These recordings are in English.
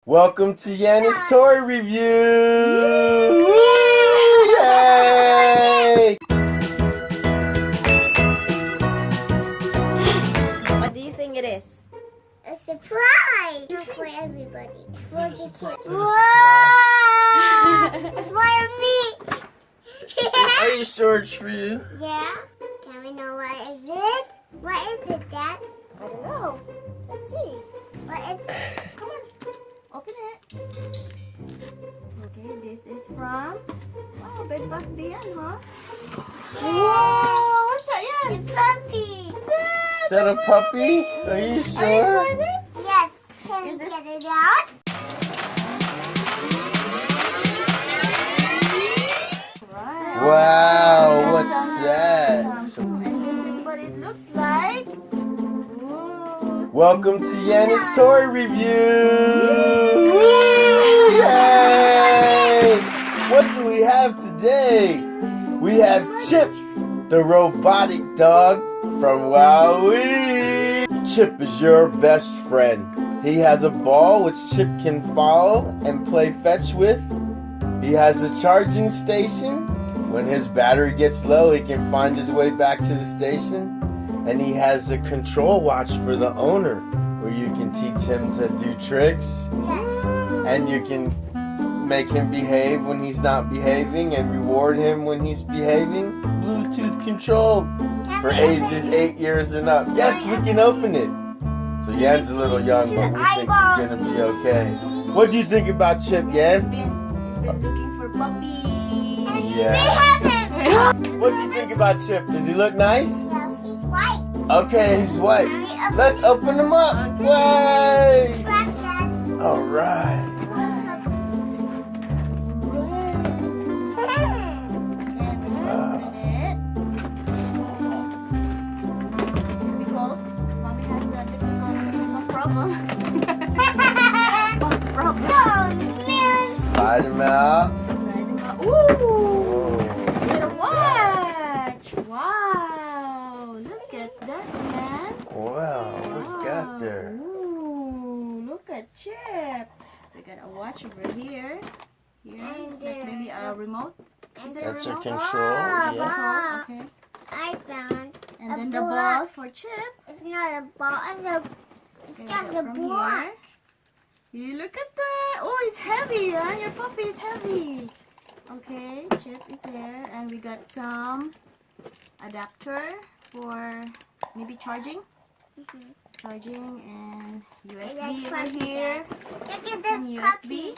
Welcome to Yanna's toy review! Yay! What do you think it is? A surprise! Not for everybody. For the kids. Whoa! It's for me! Are you sure it's for you? Yeah? Can we know what is it? What is it, Dad? I don't know. Let's see. What is it? Come on. Open it. Okay, this is from... Wow, bed back diyan, huh? Whoa! What's that yan? The puppy! Is that a puppy? Are you sure? Yes. Can we get it out? Right. Wow, what's that? And this is what it looks like. Ooh. Welcome to Yanna's toy review! Yay! What do we have today? We have Chip, the robotic dog from Wowwee. Chip is your best friend. He has a ball which Chip can follow and play fetch with. He has a charging station. When his battery gets low, he can find his way back to the station. And he has a control watch for the owner, where you can teach him to do tricks. And you can make him behave when he's not behaving and reward him when he's behaving. Bluetooth controlled for ages 8 years and up. Yes, we can open it. So Yan's a little young, but we think he's gonna be okay. What do you think about Chip, Yan? He's been looking for puppies. Yeah. What do you think about Chip? Does he look nice? Yes, he's white. Okay, he's white. Let's open him up. Way! All right. Mommy has a difficult problem. Mom's problem. Slide him out. Ooh! Little watch! Wow! Look at that, man. Wow, what you got there? Ooh! Look at Chip. We got a watch over here. Here, it's like maybe a remote. Is it That's a a remote? control, yeah. Control, okay. I found And a then the ball. ball for Chip. It's not a ball. It's Okay, just so a from ball. here. You look at that. Oh, it's heavy, huh? Your puppy is heavy. Okay, Chip is there. And we got some adapter for maybe charging. Charging and USB over here. Look at Some this USB. puppy.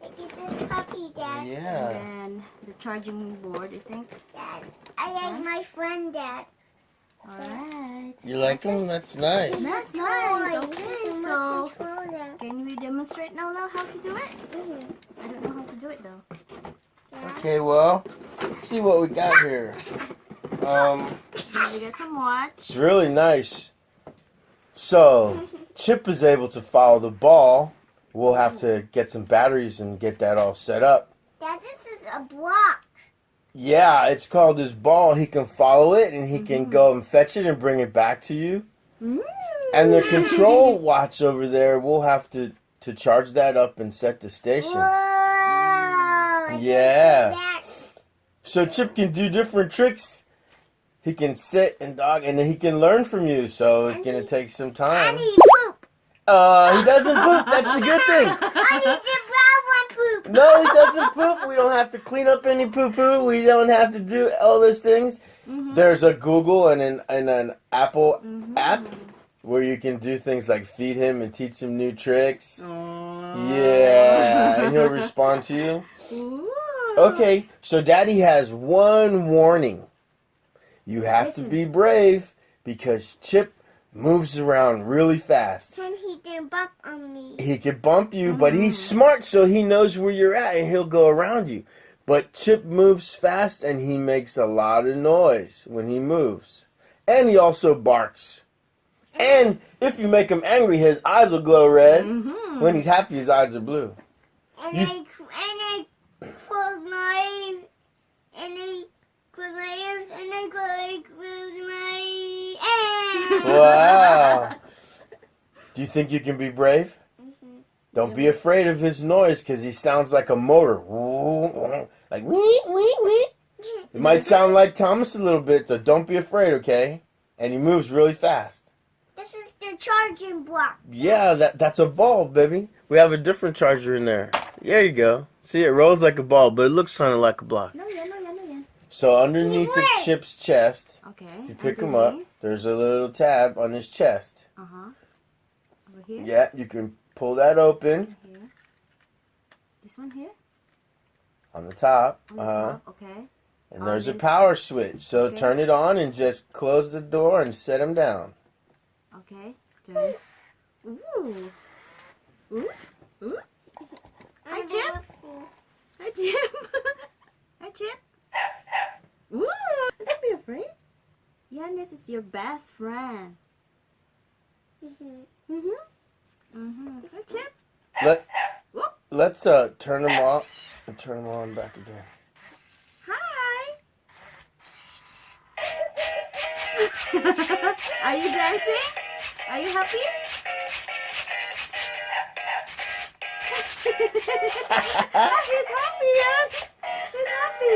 Look at this puppy, Dad. Yeah. And then the charging board, I think. Dad. I like my friend, Dad. Alright. You like him? That's nice. That's nice. Okay, It's a so controller. can we demonstrate now how to do it? I don't know how to do it though. Okay, well, let's see what we got here. We got some watch. It's really nice. So, Chip is able to follow the ball. We'll have to get some batteries and get that all set up. Dad, this is a block. Yeah, it's called his ball. He can follow it and he can go and fetch it and bring it back to you. And the control watch over there, we'll have to charge that up and set the station. Whoa. Yeah. So Chip can do different tricks. He can sit and dog, and then he can learn from you. So it's gonna take some time. And he poop. He doesn't poop. That's the good thing. I need the brown one poop. No, he doesn't poop. We don't have to clean up any poo-poo. We don't have to do all those things. There's a Google and an Apple app where you can do things like feed him and teach him new tricks. Yeah, and he'll respond to you. Ooh. Okay, so Daddy has one warning. You have to be brave because Chip moves around really fast. Can he do bump on me? He could bump you, but he's smart, so he knows where you're at and he'll go around you. But Chip moves fast and he makes a lot of noise when he moves. And he also barks. And if you make him angry, his eyes will glow red. When he's happy, his eyes are blue. And I close my ears and I close my ears. Wow. Do you think you can be brave? Don't be afraid of his noise because he sounds like a motor. Like, wee, wee, wee. It might sound like Thomas a little bit, so don't be afraid, okay? And he moves really fast. This is the charging block. Yeah, that's a ball, baby. We have a different charger in there. There you go. See, it rolls like a ball, but it looks kind of like a block. No, yeah, no, yeah, no, yeah. So underneath the Chip's chest, Okay. if you pick him up, there's a little tab on his chest. Uh-huh. Over here? Yeah, you can pull that open. Here. This one here? On the top. On the top, okay. And there's a power switch. So turn it on and just close the door and set him down. Okay. Turn. Ooh. Ooh. Ooh. Hi, Chip. Hi, Chip. Hi, Chip. Ooh. Don't be afraid. Yannis is your best friend. Hi, Chip. Let's turn him off and turn him on back again. Hi. Are you dancing? Are you happy? He's happy, yeah. He's happy.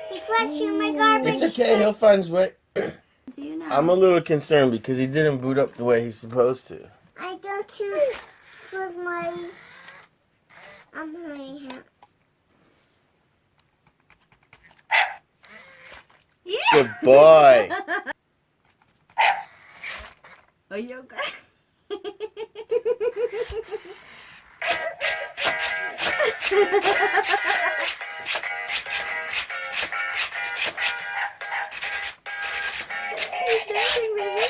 He's watching my garbage. It's okay, he'll find his way. Do you know? I'm a little concerned because he didn't boot up the way he's supposed to. I don't choose with my hands. Yeah. Good boy. Are you okay? He's dancing, baby.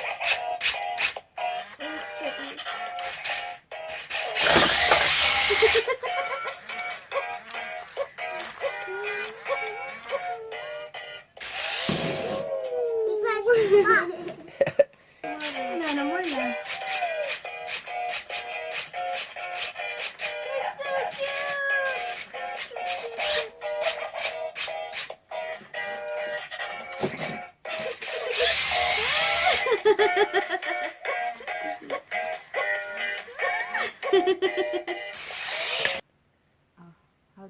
No more lang. You're so cute.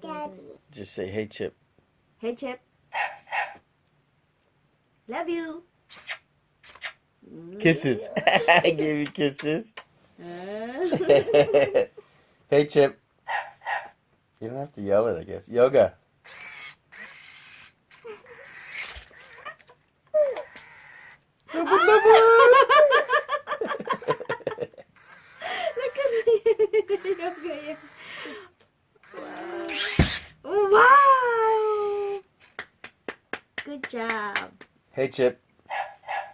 Daddy. Just say, hey, Chip. Hey, Chip. Love you. Kisses. I gave you kisses. Hey, Chip. You don't have to yell it, I guess. Yoga. Look at me. Okay. Wow. Wow. Good job. Hey, Chip.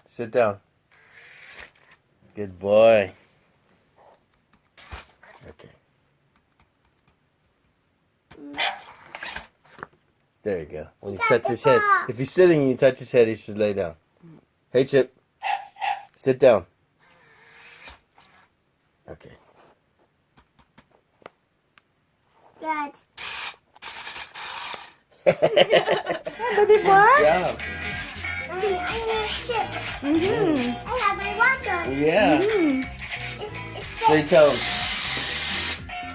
Sit down. Good boy. Okay. There you go. When you touch his head. If he's sitting and you touch his head, he should lay down. Hey, Chip. Sit down. Okay. Dad. Baby boy. Yeah. I need a chip. Mm-hmm. I have my watch on. Yeah. It's So you tell him,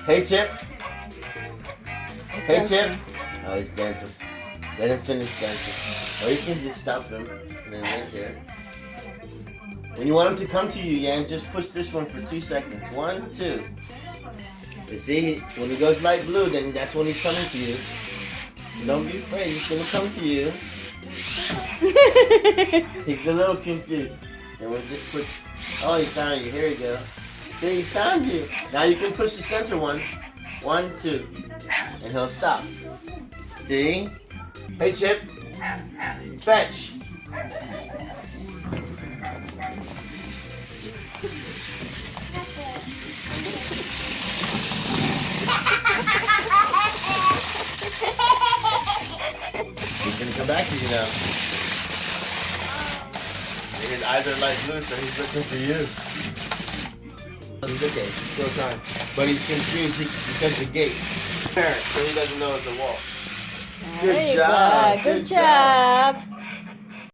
hey, Chip. Hey, Chip. Oh, he's dancing. Let him finish dancing. Or you can just stop him and then right there. When you want him to come to you, Yan, just push this one for 2 seconds. 1, 2. You see, when he goes light blue, then that's when he's coming to you. Don't be afraid, he's gonna come to you. He's a little confused. And we'll just put, oh, he found you. Here you go. See, he found you. Now you can push the center one. 1, 2. And he'll stop. See? Hey, Chip. Fetch. He's gonna come back to you now. His eyes are light blue, so he's looking for you. He's okay, still time. But he's confused because the gate. So he doesn't know it's a wall. Good Very job. Good job.